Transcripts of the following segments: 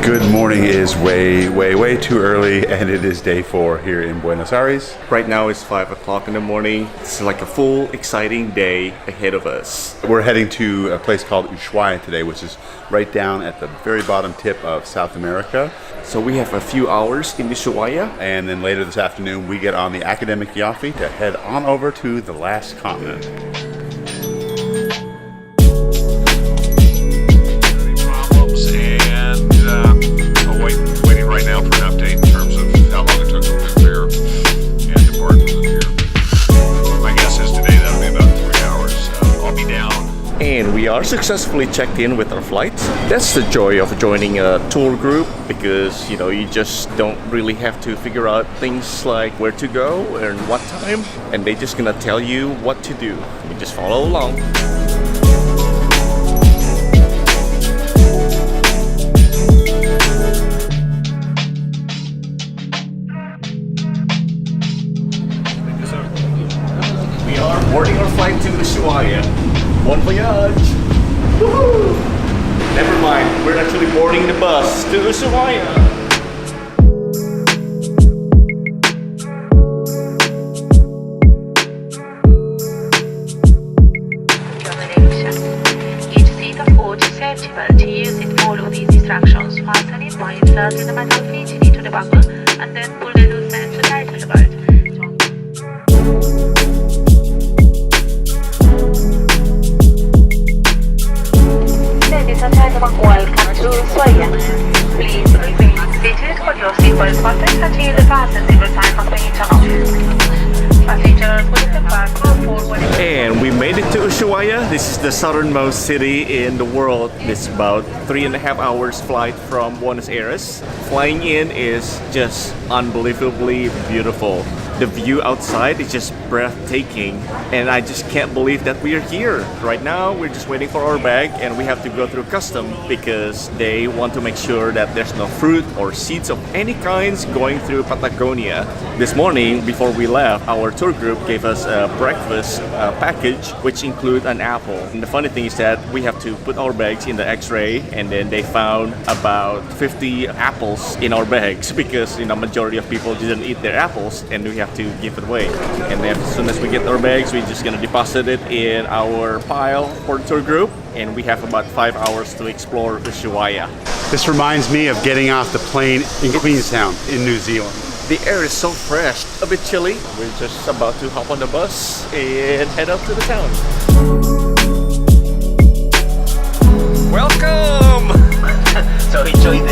Good morning is way too early, and it is day 4 here in Buenos Aires. Right now it's 5 o'clock in the morning. It's like a full exciting day ahead of us. We're heading to a place called Ushuaia today, which is right down at the very bottom tip of South America. So we have a few hours in Ushuaia. And then later this afternoon we get on the Akademik Ioffe to head on over to the last continent. Waiting right now for an update in terms of how long it took to clear and depart from here. My guess is today that'll be about 3 hours. I'll be down. And we are successfully checked in with our flights. That's the joy of joining a tour group, because you just don't really have to figure out things like where to go and what time, and they're just gonna tell you what to do. You just follow along. Boarding our flight to Ushuaia. Bon voyage! Woohoo! Never mind, we're actually boarding the bus to Ushuaia. Each seat of coach is searchable. To use it, follow these instructions. Fasten it by insert in the metal feet into the buckle and then pull the loose end to tighten the belt. Ladies and gentlemen, welcome to Ushuaia. Please remain seated for your seatbelt buttons until the passenger time of the turn. Passengers will embark forward. And we made it to Ushuaia. This is the southernmost city in the world. It's about 3.5 hours flight from Buenos Aires. Flying in is just unbelievably beautiful. The view outside is just breathtaking, and I just can't believe that we are here. Right now, we're just waiting for our bag, and we have to go through custom because they want to make sure that there's no fruit or seeds of any kinds going through Patagonia. This morning, before we left, our tour group gave us a breakfast package, which include an apple. And the funny thing is that we have to put our bags in the X-ray, and then they found about 50 apples in our bags because majority of people didn't eat their apples, and we have to give it away. And then as soon as we get our bags, we're just gonna deposit it in our pile for the tour group, and we have about 5 hours to explore Ushuaia. This reminds me of getting off the plane in Queenstown in New Zealand. The air is so fresh, a bit chilly. We're just about to hop on the bus and head up to the town. Welcome! So enjoy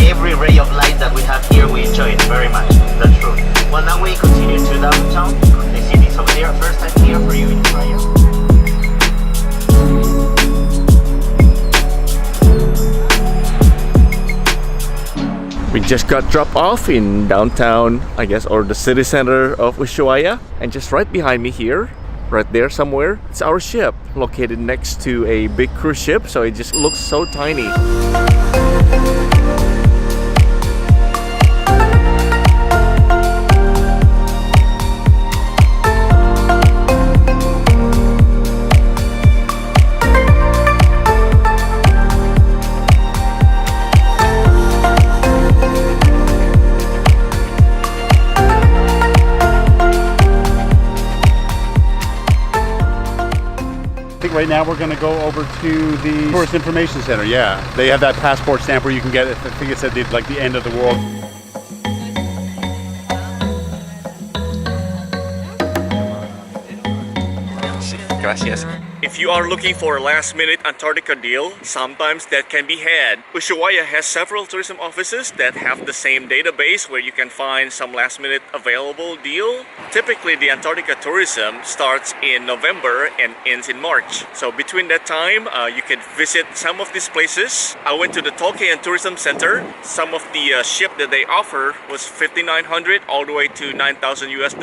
every ray of light that we have here. We enjoy it very much. That's true. Well, now we continue to downtown. The city's over there. First time here for you in Ushuaia. We just got dropped off in downtown, I guess, or the city center of Ushuaia. And just right behind me here, right there somewhere, it's our ship, located next to a big cruise ship, so it just looks so tiny. Right now we're going to go over to the Tourist Information Center. Yeah, they have that passport stamp where you can get it. I think it said like the end of the world. Gracias. If you are looking for a last-minute Antarctica deal, sometimes that can be had. Ushuaia has several tourism offices that have the same database where you can find some last-minute available deal. Typically, the Antarctica tourism starts in November and ends in March. So between that time, you can visit some of these places. I went to the Tolkien Tourism Center. Some of the ship that they offer was $5,900 all the way to $9,000 US.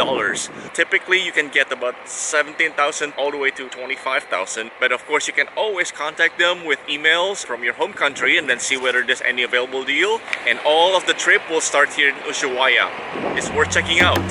Typically, you can get about $17,000 all the way to $25,000. But of course, you can always contact them with emails from your home country and then see whether there's any available deal. And all of the trip will start here in Ushuaia. It's worth checking out.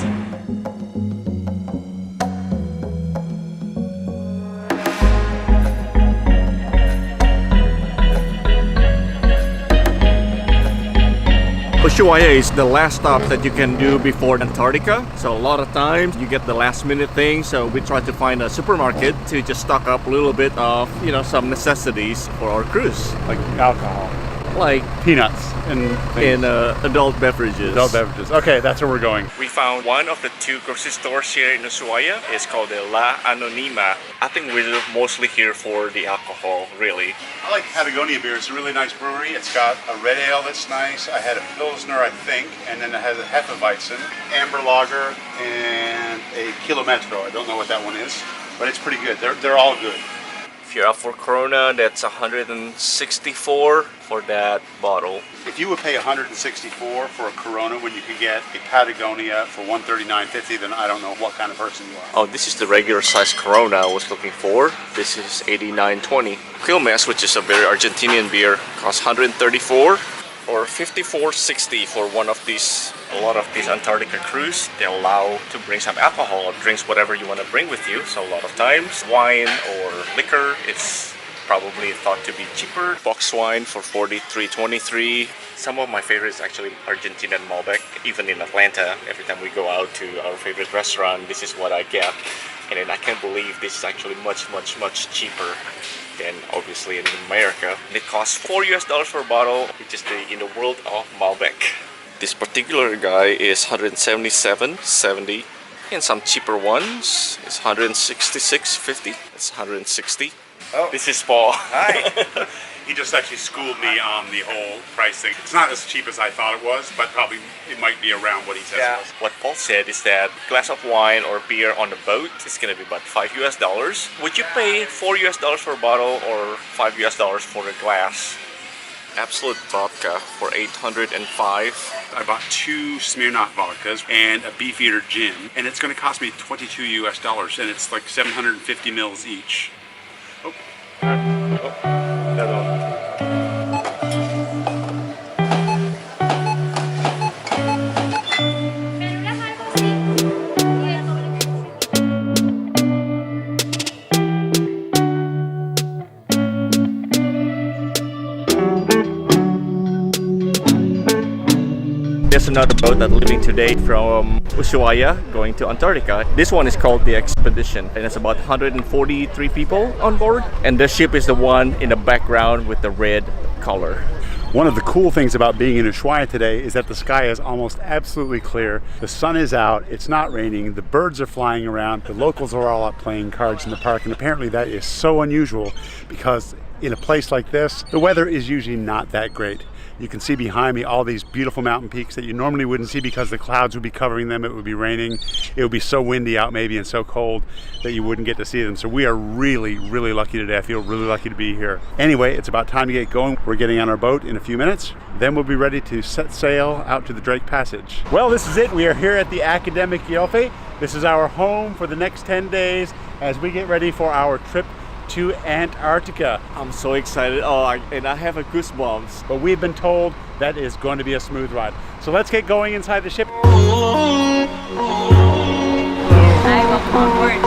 Ushuaia is the last stop that you can do before Antarctica. So a lot of times you get the last minute thing. So we try to find a supermarket to just stock up a little bit of, you know, some necessities for our cruise. Like alcohol, Like peanuts, and things. adult beverages. Adult beverages. Okay, that's where we're going. We found one of the two grocery stores here in Ushuaia. It's called the La Anonima. I think we're mostly here for the alcohol, really. I like Patagonia beer. It's a really nice brewery. It's got a red ale that's nice. I had a Pilsner, I think, and then it has a Hefeweizen, Amber Lager, and a Kilometro. I don't know what that one is, but it's pretty good. They're all good. If you're up for Corona, that's 164 for that bottle. If you would pay 164 for a Corona when you could get a Patagonia for $139.50, then I don't know what kind of person you are. Oh, this is the regular size Corona I was looking for. This is $89.20. Quilmes, which is a very Argentinian beer, costs $134 or $54.60 for one of these. A lot of these Antarctica Cruise, they allow to bring some alcohol or drinks, whatever you want to bring with you. So a lot of times, wine or liquor, it's probably thought to be cheaper. Box wine for $43.23. Some of my favorites actually Argentinian Malbec. Even in Atlanta, every time we go out to our favorite restaurant, this is what I get. And then I can't believe this is actually much cheaper than obviously in America. It costs $4 for a bottle, which is in the world of Malbec. This particular guy is $177.70, and some cheaper ones is $166.50. It's $160. Oh. This is Paul. Hi. He just actually schooled me on the whole price thing. It's not as cheap as I thought it was, but probably it might be around what he says it was. What Paul said is that a glass of wine or beer on the boat is going to be about $5. Would you pay $4 for a bottle or $5 for a glass? Absolute vodka for $805. I bought 2 Smirnoff vodkas and a Beefeater gin, and it's going to cost me $22, and it's like 750 mils each. Oh. There's another boat that's leaving today from Ushuaia going to Antarctica. This one is called the Expedition, and it's about 143 people on board. And the ship is the one in the background with the red color. One of the cool things about being in Ushuaia today is that the sky is almost absolutely clear. The sun is out, it's not raining, the birds are flying around, the locals are all out playing cards in the park, and apparently that is so unusual because in a place like this, the weather is usually not that great. You can see behind me all these beautiful mountain peaks that you normally wouldn't see because the clouds would be covering them, it would be raining, it would be so windy out maybe and so cold that you wouldn't get to see them. So we are really lucky today. I feel really lucky to be here. Anyway, it's about time to get going. We're getting on our boat in a few minutes. Then we'll be ready to set sail out to the Drake Passage. Well, this is it. We are here at the Akademik Ioffe. This is our home for the next 10 days as we get ready for our trip to Antarctica. I'm so excited. And I have a goosebumps. But we've been told that is going to be a smooth ride. So let's get going inside the ship. Hi, welcome on board.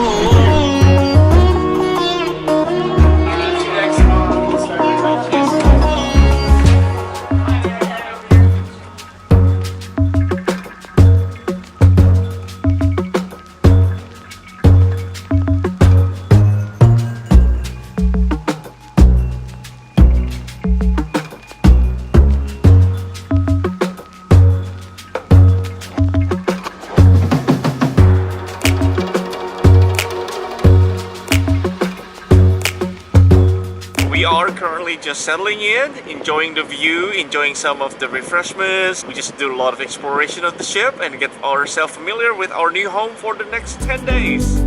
Just settling in, enjoying the view, enjoying some of the refreshments. We just do a lot of exploration of the ship and get ourselves familiar with our new home for the next 10 days.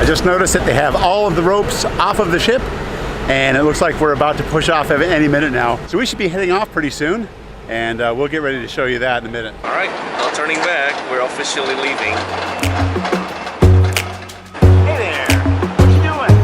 Just noticed that they have all of the ropes off of the ship, and it looks like we're about to push off any minute now. So we should be heading off pretty soon, and we'll get ready to show you that in a minute. All right, not turning back. We're officially leaving. Hey there, what you doing?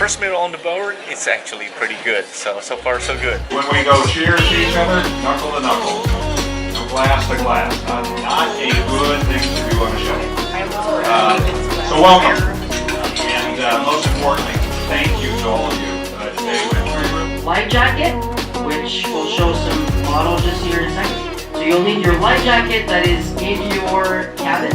first meal on the board, it's actually pretty good. So far so good. When we go cheers to each other, knuckle to knuckle. Glass to glass. Not a good thing to do on a show. So welcome. And most importantly, thank you to all of you today. Life jacket, which will show some models just here in a second. So you'll need your life jacket that is in your cabins.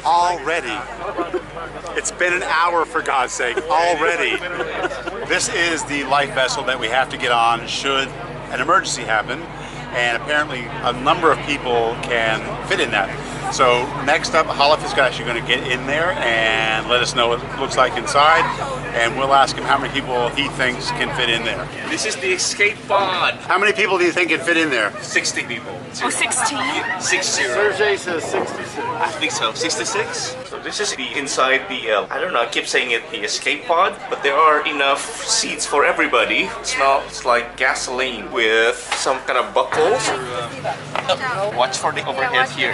Already. It's been an hour, for God's sake, already. This is the life vessel that we have to get on should an emergency happen, and apparently a number of people can fit in that. So next up, Holliff is actually going to get in there and let us know what it looks like inside, and we'll ask him how many people he thinks can fit in there. This is the escape pod. How many people do you think can fit in there? 60 people. Oh, 16? 60. Sergey says 66. I think so. 66? So this is the inside the, I don't know, I keep saying it, the escape pod, but there are enough seats for everybody. It smells like gasoline with some kind of buckles. Watch for the overhead here.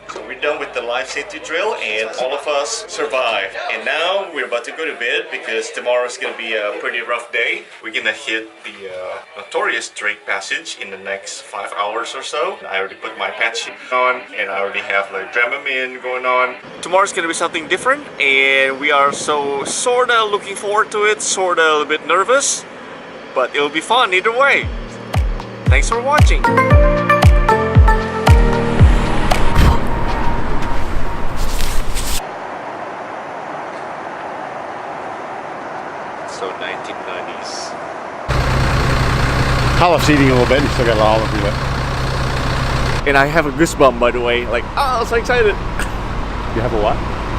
So we're done with the life safety drill and all of us survived. And now we're about to go to bed because tomorrow's gonna be a pretty rough day. We're gonna hit the notorious Drake Passage in the next 5 hours or so. I already put my patch on and I already have like Dramamine going on. Tomorrow's gonna be something different and we are so sorta looking forward to it, sorta a little bit nervous, but it'll be fun either way. Thanks for watching. So 1990s. Holliff's eating a little bit, and he's still got all of you left. And I have a goosebump, by the way. Like, oh, I'm so excited. You have a what?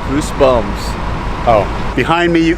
Goosebumps. Oh, behind me,